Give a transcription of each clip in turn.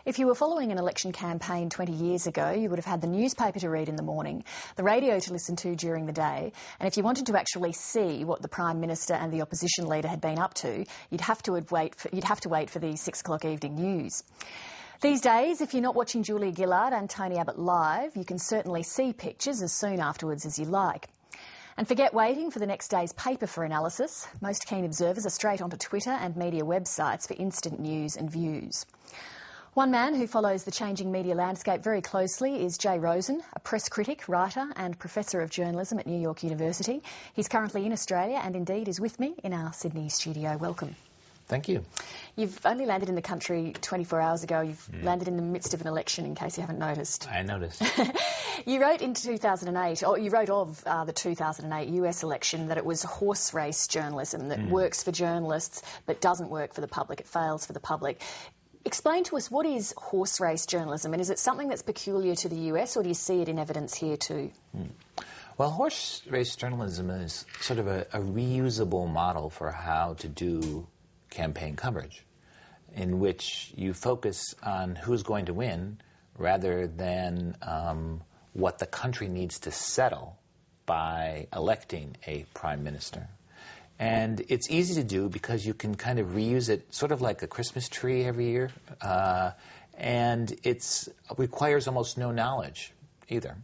If you were following an election campaign 20 years ago, you would have had the newspaper to read in the morning, the radio to listen to during the day, and if you wanted to actually see what the Prime Minister and the opposition leader had been up to, you'd have to wait for the 6 o'clock evening news. These days, if you're not watching Julia Gillard and Tony Abbott live, you can certainly see pictures as soon afterwards as you like. And forget waiting for the next day's paper for analysis. Most keen observers are straight onto Twitter and media websites for instant news and views. One man who follows the changing media landscape very closely is Jay Rosen, a press critic, writer and professor of journalism at New York University. He's currently in Australia and indeed is with me in our Sydney studio. Welcome. Thank you. You've only landed in the country 24 hours ago. You've landed in the midst of an election, in case you haven't noticed. I noticed. You wrote in 2008, or you wrote of the 2008 US election that it was horse race journalism that works for journalists but doesn't work for the public. It fails for the public. Explain to us, what is horse race journalism, and is it something that's peculiar to the US, or do you see it in evidence here too? Well, horse race journalism is sort of a reusable model for how to do campaign coverage, in which you focus on who's going to win rather than what the country needs to settle by electing a prime minister. And it's easy to do because you can kind of reuse it sort of like a Christmas tree every year, and it requires almost no knowledge either.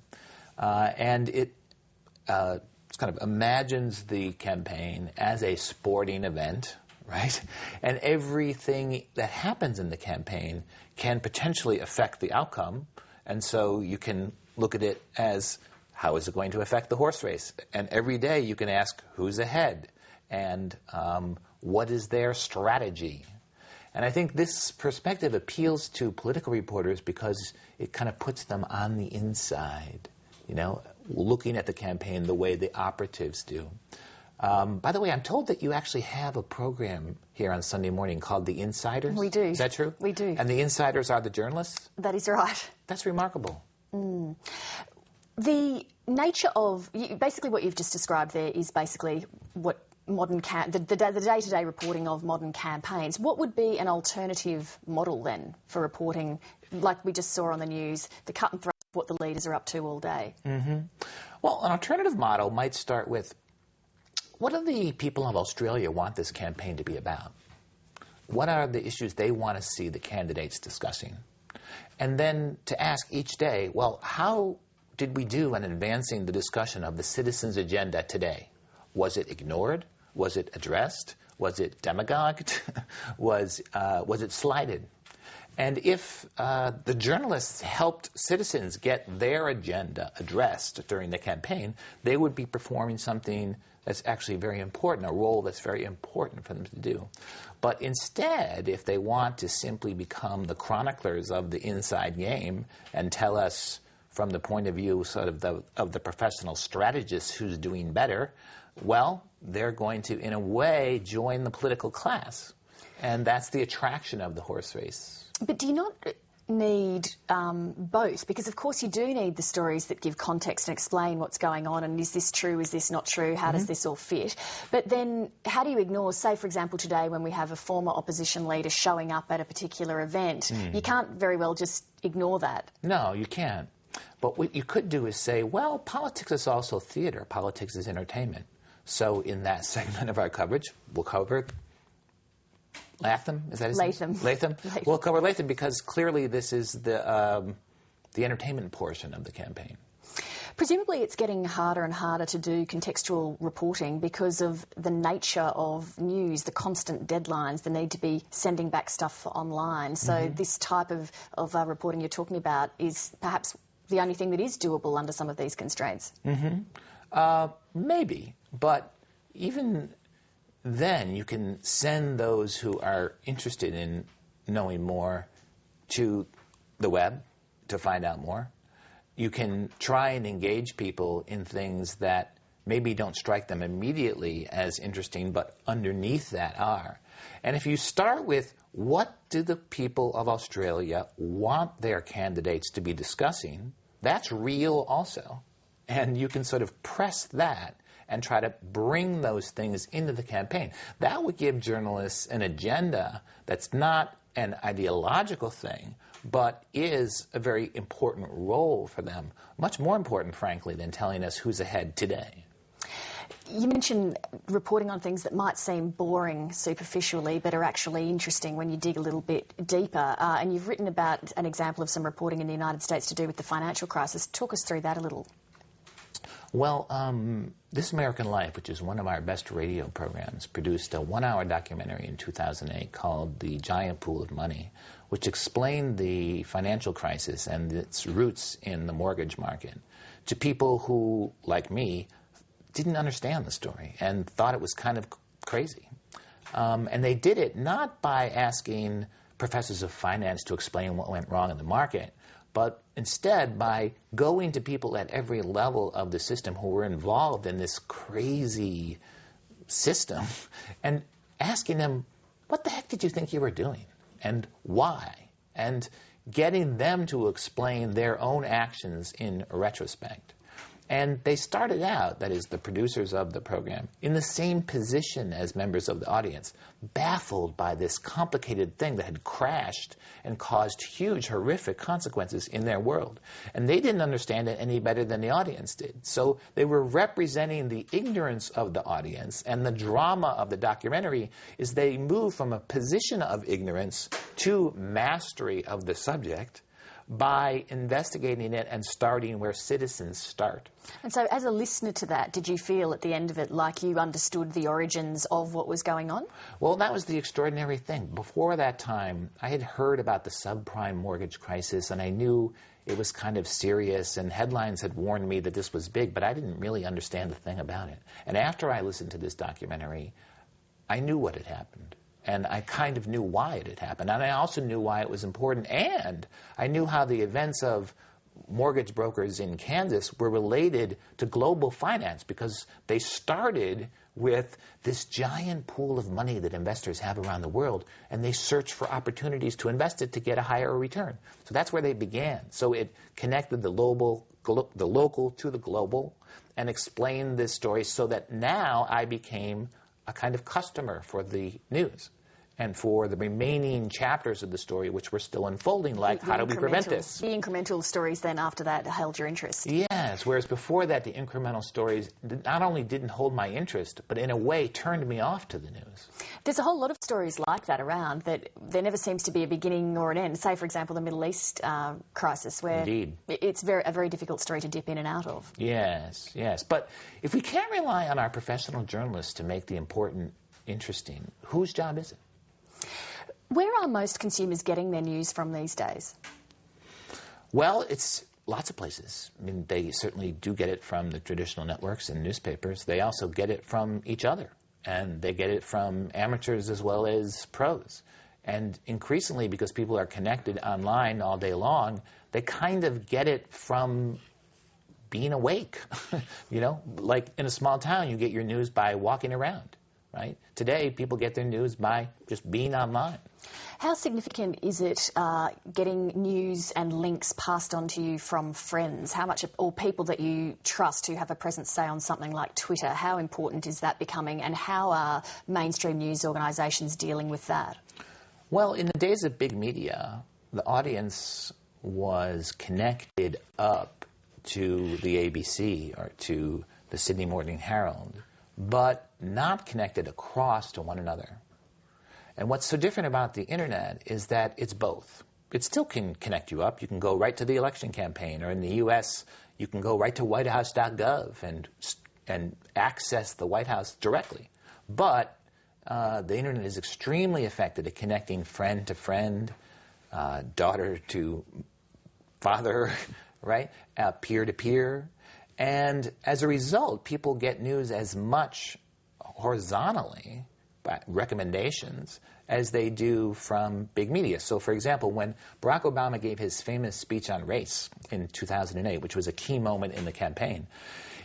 And it kind of imagines the campaign as a sporting event, right? And everything that happens in the campaign can potentially affect the outcome. And so you can look at it as, how is it going to affect the horse race? And every day you can ask, who's ahead? And what is their strategy? And I think this perspective appeals to political reporters because it kind of puts them on the inside, you know, looking at the campaign the way the operatives do. By the way, I'm told that you actually have a program here on Sunday morning called The Insiders. We do. Is that true? We do. And the insiders are the journalists? That is right. That's remarkable. The nature of, basically what you've just described there is basically what the day-to-day reporting of modern campaigns. What would be an alternative model then for reporting, like we just saw on the news, the cut and thrust of what the leaders are up to all day? Well, an alternative model might start with, what do the people of Australia want this campaign to be about? What are the issues they want to see the candidates discussing? And then to ask each day, well, how did we do in advancing the discussion of the citizens' agenda today? Was it ignored? Was it addressed? Was it demagogued? Was it slighted? And if the journalists helped citizens get their agenda addressed during the campaign, they would be performing something that's actually very important, a role that's very important for them to do. But instead, if they want to simply become the chroniclers of the inside game and tell us from the point of view sort of the professional strategist who's doing better, well, they're going to, in a way, join the political class. And that's the attraction of the horse race. But do you not need both? Because, of course, you do need the stories that give context and explain what's going on, and is this true, is this not true, how does this all fit? But then how do you ignore, say, for example, today when we have a former opposition leader showing up at a particular event, you can't very well just ignore that. No, you can't. But what you could do is say, well, politics is also theater. Politics is entertainment. So in that segment of our coverage, we'll cover Latham. Is that his name? Latham. We'll cover Latham because clearly this is the entertainment portion of the campaign. Presumably it's getting harder and harder to do contextual reporting because of the nature of news, the constant deadlines, the need to be sending back stuff online. So this type of reporting you're talking about is perhaps the only thing that is doable under some of these constraints. Maybe, but even then you can send those who are interested in knowing more to the web to find out more. You can try and engage people in things that maybe don't strike them immediately as interesting, but underneath that are. And if you start with, what do the people of Australia want their candidates to be discussing, that's real also. And you can sort of press that and try to bring those things into the campaign. That would give journalists an agenda that's not an ideological thing, but is a very important role for them. Much more important, frankly, than telling us who's ahead today. You mentioned reporting on things that might seem boring superficially, but are actually interesting when you dig a little bit deeper. And you've written about an example of some reporting in the United States to do with the financial crisis. Talk us through that a little. Well, This American Life, which is one of our best radio programs, produced a 1-hour documentary in 2008 called The Giant Pool of Money, which explained the financial crisis and its roots in the mortgage market to people who, like me, didn't understand the story and thought it was kind of crazy. And they did it not by asking professors of finance to explain what went wrong in the market, but instead by going to people at every level of the system who were involved in this crazy system and asking them, what the heck did you think you were doing? And why? And getting them to explain their own actions in retrospect. And they started out, that is, the producers of the program, in the same position as members of the audience, baffled by this complicated thing that had crashed and caused huge, horrific consequences in their world. And they didn't understand it any better than the audience did. So they were representing the ignorance of the audience, and the drama of the documentary is they move from a position of ignorance to mastery of the subject by investigating it and starting where citizens start. And so as a listener to that, did you feel at the end of it like you understood the origins of what was going on? Well, that was the extraordinary thing. Before that time, I had heard about the subprime mortgage crisis, and I knew it was kind of serious, and headlines had warned me that this was big, but I didn't really understand a thing about it. And after I listened to this documentary, I knew what had happened. And I kind of knew why it had happened. And I also knew why it was important. And I knew how the events of mortgage brokers in Kansas were related to global finance, because they started with this giant pool of money that investors have around the world, and they search for opportunities to invest it to get a higher return. So that's where they began. So it connected the local to the global and explained this story, so that now I became a kind of customer for the news and for the remaining chapters of the story, which were still unfolding, like how do we prevent this? The incremental stories then after that held your interest. Yes, whereas before that the incremental stories not only didn't hold my interest, but in a way turned me off to the news. There's a whole lot of stories like that around, that there never seems to be a beginning or an end. Say, for example, the Middle East crisis, where Indeed. It's a very difficult story to dip in and out of. Yes, yes. But if we can't rely on our professional journalists to make the important interesting, whose job is it? Where are most consumers getting their news from these days? Well, it's lots of places. I mean, they certainly do get it from the traditional networks and newspapers. They also get it from each other, and they get it from amateurs as well as pros. And increasingly, because people are connected online all day long, they kind of get it from being awake. You know, like in a small town, you get your news by walking around. Right? Today, people get their news by just being online. How significant is it getting news and links passed on to you from friends? How much, or people that you trust who have a presence, say, on something like Twitter, how important is that becoming, and how are mainstream news organisations dealing with that? Well, in the days of big media, the audience was connected up to the ABC or to the Sydney Morning Herald, but not connected across to one another. And what's so different about the internet is that it's both. It still can connect you up. You can go right to the election campaign, or in the U.S., you can go right to whitehouse.gov and access the White House directly. But the internet is extremely effective at connecting friend to friend, daughter to father, right, peer to peer. And as a result, people get news as much horizontally by recommendations as they do from big media. So, for example, when Barack Obama gave his famous speech on race in 2008, which was a key moment in the campaign,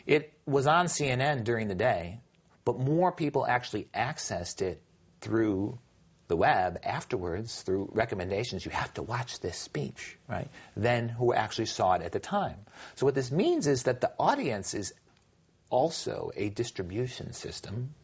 it was on CNN during the day, but more people actually accessed it through the web afterwards, through recommendations. You have to watch this speech, right? Than who actually saw it at the time. So what this means is that the audience is also a distribution system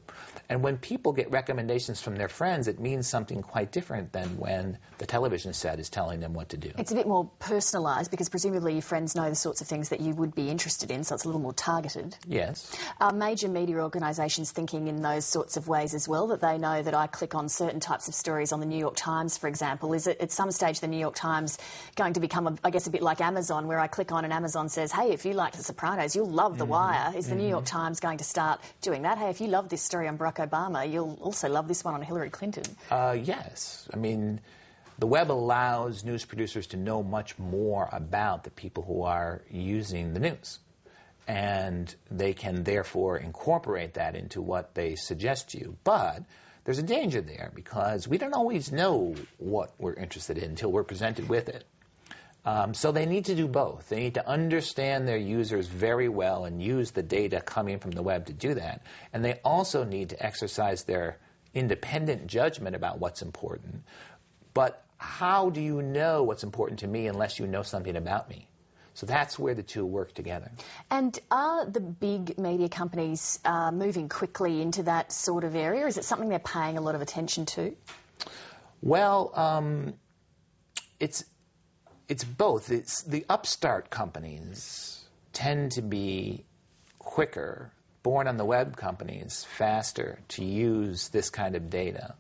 And when people get recommendations from their friends, it means something quite different than when the television set is telling them what to do. It's a bit more personalised because presumably your friends know the sorts of things that you would be interested in, so it's a little more targeted. Yes. Are major media organisations thinking in those sorts of ways as well, that they know that I click on certain types of stories on the New York Times, for example? Is it at some stage the New York Times going to become, I guess, a bit like Amazon, where I click on and Amazon says, hey, if you like The Sopranos, you'll love The Wire? Is the New York Times going to start doing that? Hey, if you love this story on Barack Obama, you'll also love this one on Hillary Clinton. Yes. I mean, the web allows news producers to know much more about the people who are using the news. And they can therefore incorporate that into what they suggest to you. But there's a danger there because we don't always know what we're interested in until we're presented with it. So they need to do both. They need to understand their users very well and use the data coming from the web to do that. And they also need to exercise their independent judgment about what's important. But how do you know what's important to me unless you know something about me? So that's where the two work together. And are the big media companies moving quickly into that sort of area? Is it something they're paying a lot of attention to? Well, it's both. It's the upstart companies tend to be quicker, born on the web companies faster to use this kind of data.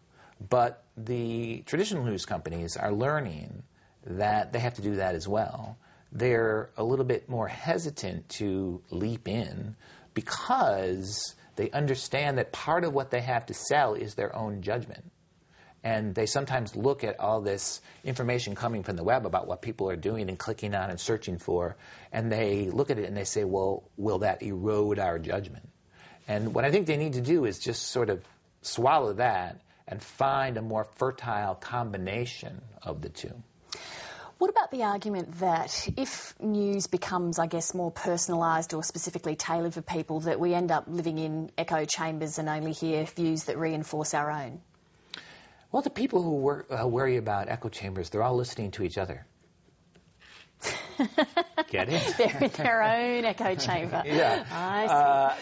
But the traditional news companies are learning that they have to do that as well. They're a little bit more hesitant to leap in because they understand that part of what they have to sell is their own judgment. And they sometimes look at all this information coming from the web about what people are doing and clicking on and searching for, and they look at it and they say, well, will that erode our judgment? And what I think they need to do is just sort of swallow that and find a more fertile combination of the two. What about the argument that if news becomes, I guess, more personalised or specifically tailored for people, that we end up living in echo chambers and only hear views that reinforce our own? Well, the people who worry about echo chambers, they're all listening to each other. Get it? They're in their own echo chamber. Yeah. I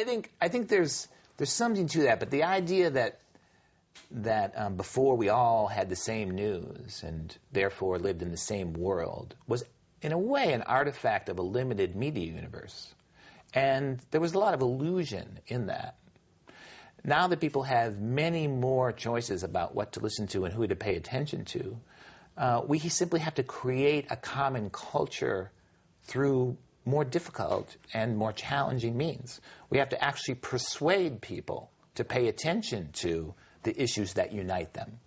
see. I think there's something to that, but the idea that before we all had the same news and therefore lived in the same world was, in a way, an artifact of a limited media universe. And there was a lot of illusion in that. Now that people have many more choices about what to listen to and who to pay attention to, we simply have to create a common culture through more difficult and more challenging means. We have to actually persuade people to pay attention to the issues that unite them,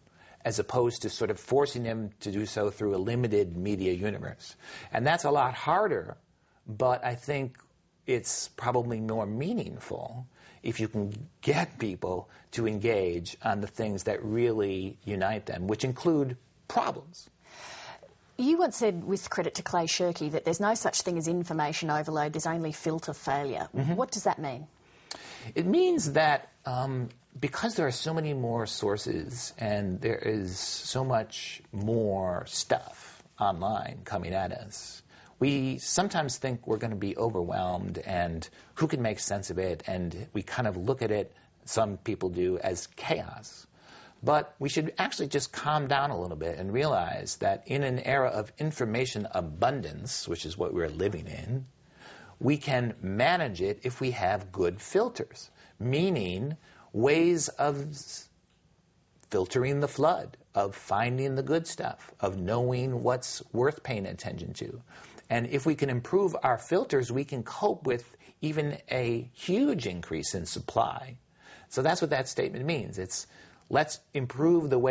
as opposed to sort of forcing them to do so through a limited media universe. And that's a lot harder, but I think it's probably more meaningful if you can get people to engage on the things that really unite them, which include problems. You once said, with credit to Clay Shirky, that there's no such thing as information overload, there's only filter failure. Mm-hmm. What does that mean? It means that because there are so many more sources and there is so much more stuff online coming at us, we sometimes think we're going to be overwhelmed and who can make sense of it, and we kind of look at it, some people do, as chaos. But we should actually just calm down a little bit and realize that in an era of information abundance, which is what we're living in, we can manage it if we have good filters, meaning ways of filtering the flood, of finding the good stuff, of knowing what's worth paying attention to. And if we can improve our filters, we can cope with even a huge increase in supply. So that's what that statement means. It's let's improve the way